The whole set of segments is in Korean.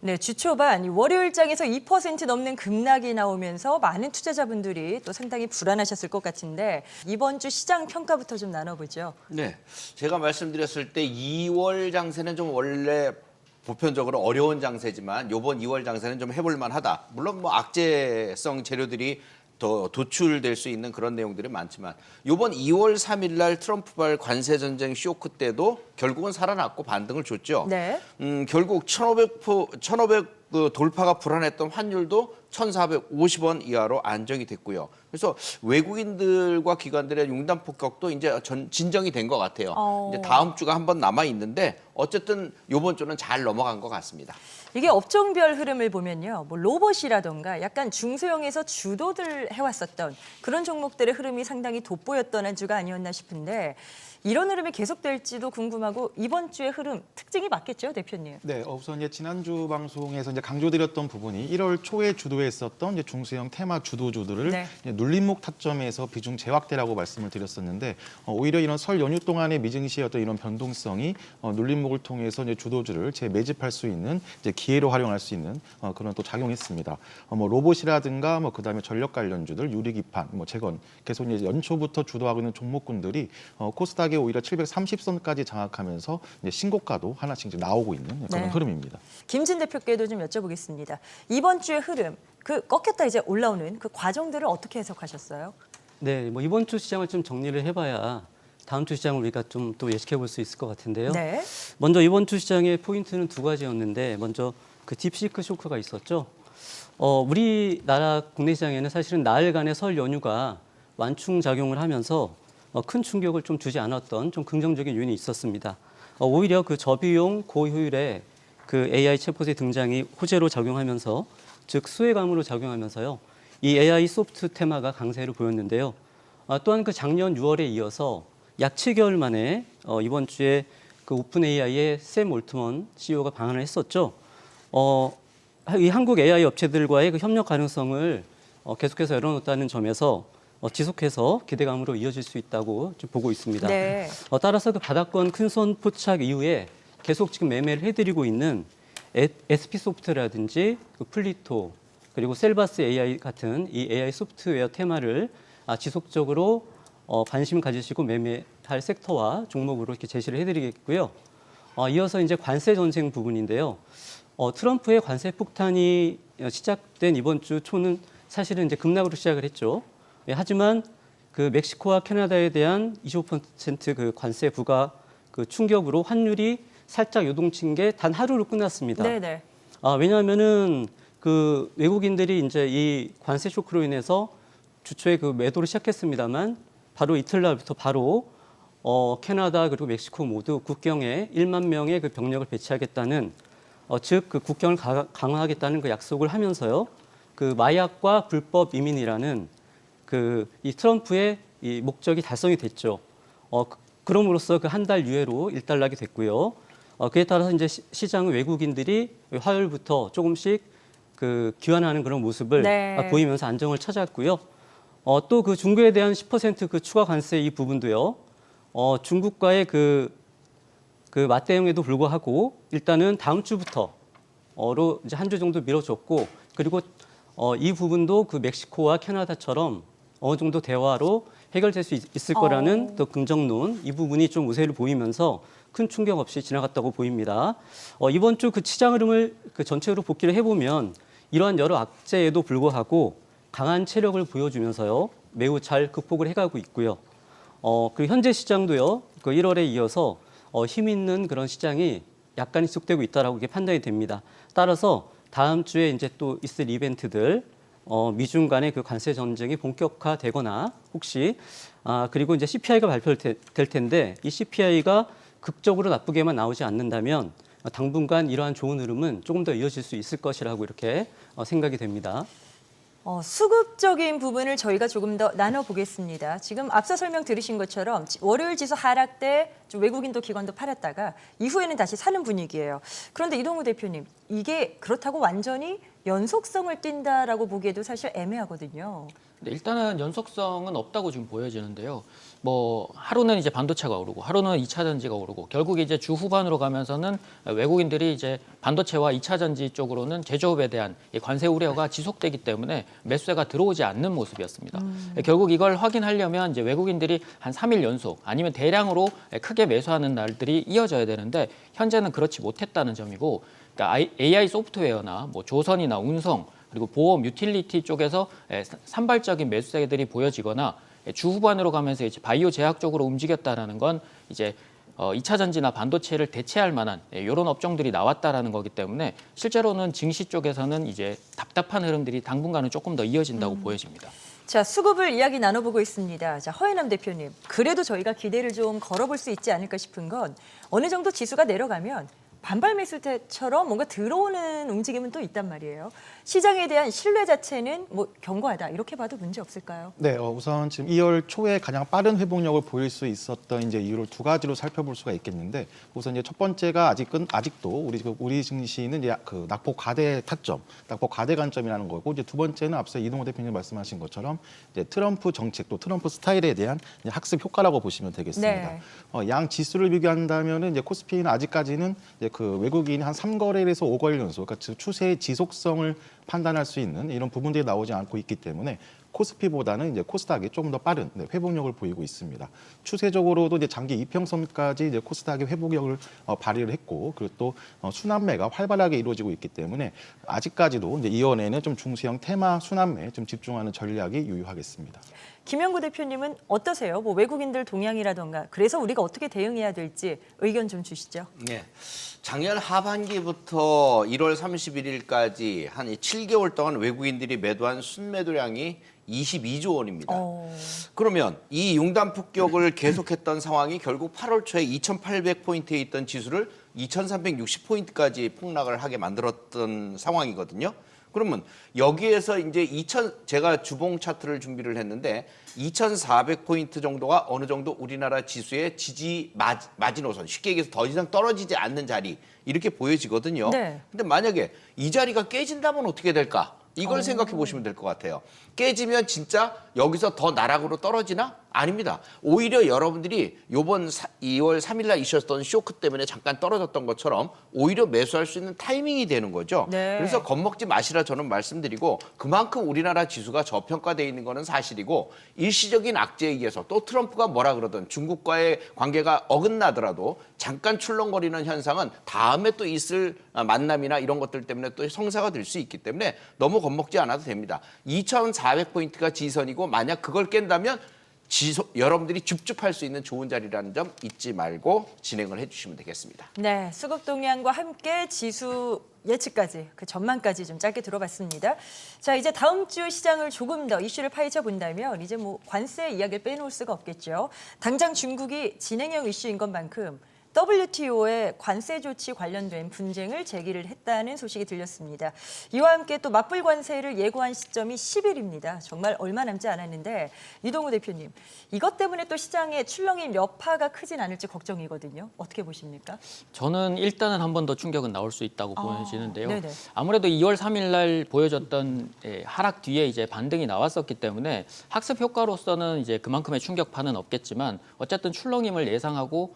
네, 주 초반 이 월요일장에서 2% 넘는 급락이 나오면서 많은 투자자분들이 또 상당히 불안하셨을 것 같은데 이번 주 시장 평가부터 좀 나눠보죠. 네, 제가 말씀드렸을 때 2월 장세는 좀 원래 보편적으로 어려운 장세지만 이번 2월 장세는 좀 해볼 만하다. 물론 뭐 악재성 재료들이 더 도출될 수 있는 그런 내용들이 많지만 이번 2월 3일 날 트럼프발 관세 전쟁 쇼크 때도 결국은 살아났고 반등을 줬죠. 네. 결국 1,500 그 돌파가 불안했던 환율도 1,450원 이하로 안정이 됐고요. 그래서 외국인들과 기관들의 융단 폭격도 이제 진정이 된 것 같아요. 이제 다음 주가 한 번 남아 있는데 어쨌든 이번 주는 잘 넘어간 것 같습니다. 이게 업종별 흐름을 보면요. 뭐 로봇이라던가 약간 중소형에서 주도들 해왔었던 그런 종목들의 흐름이 상당히 돋보였던 한 주가 아니었나 싶은데 이런 흐름이 계속될지도 궁금하고 이번 주의 흐름 특징이 맞겠죠, 대표님? 네, 우선 이제 지난주 방송에서 이제 강조드렸던 부분이 1월 초에 주도했었던 이제 중소형 테마 주도주들을 네. 이제 눌림목 타점에서 비중 재확대라고 말씀을 드렸었는데 오히려 이런 설 연휴 동안의 미증시의 어떤 이런 변동성이 눌림목을 통해서 이제 주도주를 재매집할 수 있는 이제 기회로 활용할 수 있는 그런 또 작용했습니다. 뭐 로봇이라든가 뭐 그다음에 전력 관련주들, 유리기판, 뭐 재건 계속 이제 연초부터 주도하고 있는 종목군들이 코스닥에 오히려 730선까지 장악하면서 이제 신고가도 하나씩 이제 나오고 있는 그런 네. 흐름입니다. 김진 대표께도 좀 여쭤보겠습니다. 이번 주의 흐름, 그 꺾였다 이제 올라오는 그 과정들을 어떻게 해석하셨어요? 네, 뭐 이번 주 시장을 좀 정리를 해봐야 다음 주 시장을 우리가 좀 또 예측해 볼 수 있을 것 같은데요. 네. 먼저 이번 주 시장의 포인트는 두 가지였는데 먼저 그 딥시크 쇼크가 있었죠. 우리나라 국내 시장에는 사실은 나흘간의 설 연휴가 완충 작용을 하면서 큰 충격을 좀 주지 않았던 좀 긍정적인 요인이 있었습니다. 오히려 그 저비용 고효율의 그 AI 챗봇의 등장이 호재로 작용하면서 즉 수혜감으로 작용하면서요. 이 AI 소프트 테마가 강세를 보였는데요. 또한 그 작년 6월에 이어서 약 7개월 만에 이번 주에 그 오픈 AI의 샘 올트먼 CEO가 방한을 했었죠. 이 한국 AI 업체들과의 그 협력 가능성을 계속해서 열어놓았다는 점에서 지속해서 기대감으로 이어질 수 있다고 좀 보고 있습니다. 네. 따라서 그 바닥권 큰손 포착 이후에 계속 지금 매매를 해드리고 있는 SP소프트라든지 그 플리토 그리고 셀바스 AI 같은 이 AI 소프트웨어 테마를 지속적으로 관심 가지시고 매매할 섹터와 종목으로 이렇게 제시를 해드리겠고요. 이어서 이제 관세 전쟁 부분인데요. 트럼프의 관세 폭탄이 시작된 이번 주 초는 사실은 이제 급락으로 시작을 했죠. 하지만 그 멕시코와 캐나다에 대한 25%그 관세 부과 그 충격으로 환율이 살짝 요동친 게 단 하루로 끝났습니다. 네네. 왜냐하면은 그 외국인들이 이제 이 관세 쇼크로 인해서 주초에 그 매도를 시작했습니다만 바로 이틀날부터 바로 캐나다 그리고 멕시코 모두 국경에 1만 명의 그 병력을 배치하겠다는 즉 그 국경을 강화하겠다는 그 약속을 하면서요. 그 마약과 불법 이민이라는 그 이 트럼프의 이 목적이 달성이 됐죠. 그럼으로써 그 한 달 유예로 일단락이 됐고요. 그에 따라서 이제 시장의 외국인들이 화요일부터 조금씩 그 귀환하는 그런 모습을 네. 보이면서 안정을 찾았고요. 또 그 중국에 대한 10%그 추가 관세 이 부분도요. 중국과의 그 맞대응에도 불구하고 일단은 다음 주부터로 이제 한 주 정도 미뤄졌고 그리고 이 부분도 그 멕시코와 캐나다처럼 어느 정도 대화로 해결될 수 있을 거라는 또 긍정론 이 부분이 좀 우세를 보이면서 큰 충격 없이 지나갔다고 보입니다. 이번 주 그 시장 흐름을 그 전체로 복기를 해보면 이러한 여러 악재에도 불구하고 강한 체력을 보여주면서요 매우 잘 극복을 해가고 있고요. 그리고 현재 시장도요 그 1월에 이어서 힘 있는 그런 시장이 약간 지속되고 있다라고 이렇게 판단이 됩니다. 따라서 다음 주에 이제 또 있을 이벤트들, 미중 간의 그 관세 전쟁이 본격화되거나 혹시 그리고 이제 CPI가 발표될 텐데 이 CPI가 극적으로 나쁘게만 나오지 않는다면 당분간 이러한 좋은 흐름은 조금 더 이어질 수 있을 것이라고 이렇게 생각이 됩니다. 수급적인 부분을 저희가 조금 더 나눠보겠습니다. 지금 앞서 설명 들으신 것처럼 월요일 지수 하락 때 좀 외국인도 기관도 팔았다가 이후에는 다시 사는 분위기예요. 그런데 이동우 대표님, 이게 그렇다고 완전히 연속성을 띈다라고 보기에도 사실 애매하거든요. 네, 일단은 연속성은 없다고 지금 보여지는데요. 뭐 하루는 이제 반도체가 오르고 하루는 2차 전지가 오르고 결국 이제 주 후반으로 가면서는 외국인들이 이제 반도체와 2차 전지 쪽으로는 제조업에 대한 이 관세 우려가 지속되기 때문에 매수세가 들어오지 않는 모습이었습니다. 결국 이걸 확인하려면 이제 외국인들이 한 3일 연속 아니면 대량으로 크게 매수하는 날들이 이어져야 되는데 현재는 그렇지 못했다는 점이고 그러니까 AI 소프트웨어나 뭐 조선이나 운송 그리고 보험, 유틸리티 쪽에서 산발적인 매수세들이 보여지거나 주 후반으로 가면서 이제 바이오 제약 쪽으로 움직였다라는 건 이제 2차 전지나 반도체를 대체할 만한 이런 업종들이 나왔다라는 거기 때문에 실제로는 증시 쪽에서는 이제 답답한 흐름들이 당분간은 조금 더 이어진다고 보여집니다. 자, 수급을 이야기 나눠보고 있습니다. 자, 허인남 대표님, 그래도 저희가 기대를 좀 걸어볼 수 있지 않을까 싶은 건 어느 정도 지수가 내려가면 반발 매수대처럼 뭔가 들어오는 움직임은 또 있단 말이에요. 시장에 대한 신뢰 자체는 뭐 견고하다 이렇게 봐도 문제 없을까요? 네, 우선 지금 2월 초에 가장 빠른 회복력을 보일 수 있었던 이제 이유를 두 가지로 살펴볼 수가 있겠는데, 우선 이제 첫 번째가 아직도 우리 증시는 이제 그 낙폭 과대 타점, 낙폭 과대 관점이라는 거고, 이제 두 번째는 앞서 이동호 대표님 말씀하신 것처럼 이제 트럼프 정책 또 트럼프 스타일에 대한 이제 학습 효과라고 보시면 되겠습니다. 네. 양 지수를 비교한다면은 이제 코스피는 아직까지는 이제 그 외국인이 한 3거래일에서 5거래일 연속, 그러니까 추세의 지속성을 판단할 수 있는 이런 부분들이 나오지 않고 있기 때문에 코스피보다는 이제 코스닥이 조금 더 빠른 회복력을 보이고 있습니다. 추세적으로도 이제 장기 이평선까지 이제 코스닥이 회복력을 발휘를 했고, 그리고 또 순환매가 활발하게 이루어지고 있기 때문에 아직까지도 이제 이번에는 좀 중소형 테마 순환매에 좀 집중하는 전략이 유효하겠습니다. 김영구 대표님은 어떠세요? 뭐 외국인들 동향이라던가 그래서 우리가 어떻게 대응해야 될지 의견 좀 주시죠. 네. 작년 하반기부터 1월 31일까지 한 7개월 동안 외국인들이 매도한 순매도량이 22조 원입니다. 그러면 이 융단 폭격을 계속했던 상황이 결국 8월 초에 2,800포인트에 있던 지수를 2,360포인트까지 폭락을 하게 만들었던 상황이거든요. 그러면 여기에서 이제 제가 주봉 차트를 준비를 했는데 2,400포인트 정도가 어느 정도 우리나라 지수의 지지 마지노선, 쉽게 얘기해서 더 이상 떨어지지 않는 자리 이렇게 보여지거든요. 네. 근데 만약에 이 자리가 깨진다면 어떻게 될까? 이걸 생각해 보시면 될 것 같아요. 깨지면 진짜 여기서 더 나락으로 떨어지나? 아닙니다. 오히려 여러분들이 이번 2월 3일 날 있었던 쇼크 때문에 잠깐 떨어졌던 것처럼 오히려 매수할 수 있는 타이밍이 되는 거죠. 네. 그래서 겁먹지 마시라 저는 말씀드리고, 그만큼 우리나라 지수가 저평가되어 있는 거는 사실이고, 일시적인 악재에 의해서 또 트럼프가 뭐라 그러든 중국과의 관계가 어긋나더라도 잠깐 출렁거리는 현상은 다음에 또 있을 만남이나 이런 것들 때문에 또 성사가 될 수 있기 때문에 너무 겁먹지 않아도 됩니다. 2,400포인트가 지선이고 만약 그걸 깬다면 여러분들이 줍줍할 수 있는 좋은 자리라는 점 잊지 말고 진행을 해주시면 되겠습니다. 네, 수급 동향과 함께 지수 예측까지, 그 전망까지 좀 짧게 들어봤습니다. 자, 이제 다음 주 시장을 조금 더 이슈를 파헤쳐 본다면 이제 뭐 관세 이야기를 빼놓을 수가 없겠죠. 당장 중국이 진행형 이슈인 것만큼 WTO의 관세 조치 관련된 분쟁을 제기를 했다는 소식이 들렸습니다. 이와 함께 또 맞불 관세를 예고한 시점이 10일입니다. 정말 얼마 남지 않았는데 이동우 대표님, 이것 때문에 또 시장의 출렁임 여파가 크진 않을지 걱정이거든요. 어떻게 보십니까? 저는 일단은 한 번 더 충격은 나올 수 있다고 보여지는데요. 네네. 아무래도 2월 3일 날 보여줬던 하락 뒤에 이제 반등이 나왔었기 때문에 학습 효과로서는 이제 그만큼의 충격파는 없겠지만 어쨌든 출렁임을 예상하고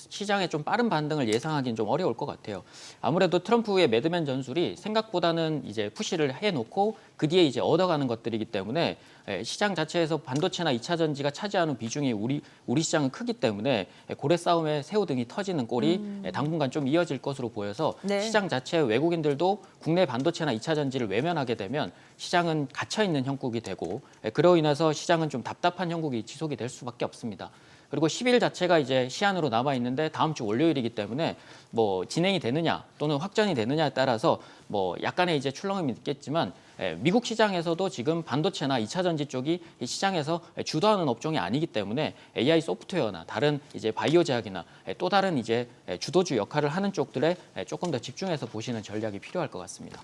시장에 좀 빠른 반등을 예상하기는 좀 어려울 것 같아요. 아무래도 트럼프의 매드맨 전술이 생각보다는 이제 푸시를 해놓고 그 뒤에 이제 얻어가는 것들이기 때문에 시장 자체에서 반도체나 2차 전지가 차지하는 비중이 우리 시장은 크기 때문에 고래 싸움에 새우등이 터지는 꼴이 당분간 좀 이어질 것으로 보여서 네. 시장 자체 외국인들도 국내 반도체나 2차 전지를 외면하게 되면 시장은 갇혀있는 형국이 되고 그로 인해서 시장은 좀 답답한 형국이 지속이 될 수밖에 없습니다. 그리고 10일 자체가 이제 시한으로 남아 있는데 다음 주 월요일이기 때문에 뭐 진행이 되느냐 또는 확전이 되느냐에 따라서 뭐 약간의 이제 출렁임이 있겠지만 미국 시장에서도 지금 반도체나 2차 전지 쪽이 이 시장에서 주도하는 업종이 아니기 때문에 AI 소프트웨어나 다른 이제 바이오 제약이나 또 다른 이제 주도주 역할을 하는 쪽들에 조금 더 집중해서 보시는 전략이 필요할 것 같습니다.